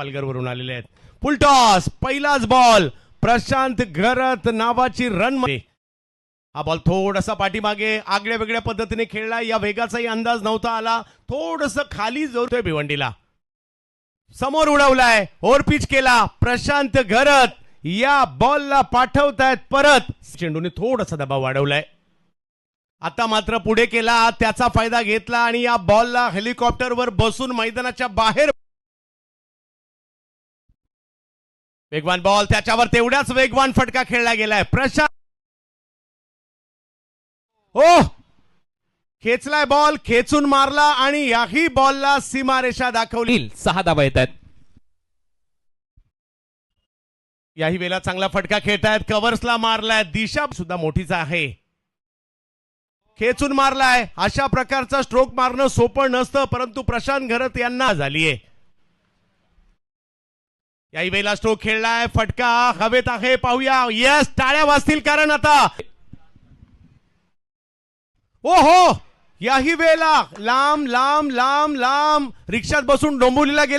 पालघरवरून आलेले आहेत. फुलटॉस, पहिलाच बॉल, प्रशांत घरत नावाची रन. हा बॉल थोडासा पाठीमागे आगळ्या वेगळ्या पद्धतीने खेळला. या वेगाचाही अंदाज नव्हता आला. थोडस खाली जोरतोय भिवंडीला, समोर उडवलाय, ओव्हर पिच केला. प्रशांत घरत या बॉलला पाठवतायत परत. चेंडूने थोडासा दबाव वाढवलाय. आता मात्र पुढे केला, त्याचा फायदा घेतला आणि या बॉलला हेलिकॉप्टरवर बसून मैदानाच्या बाहेर. वेगवान बॉल, त्याच्यावर तेवढ्याच वेगवान फटका खेळला गेलाय. प्रशांत खेचलाय बॉल, खेचून मारला आणि याही बॉलला सीमारेषा दाखवली. 6 धावा येत आहेत. याही वेळेला चांगला फटका खेळतायत. कव्हर्सला मारलाय. दिशा सुद्धा मोठीच आहे. खेचून मारलाय. अशा प्रकारचा स्ट्रोक मारणं सोपं नसतं, परंतु प्रशांत घरत यांना झालीये. याही वेळेला स्ट्रोक खेळलाय. फटका हवेत आहे, पाहूया. यस, टाळ्या वाजतील कारण आता ओहो, याही वेळेला लांब लांब लांब लांब रिक्षात बसून डोंबिवलीला गेला.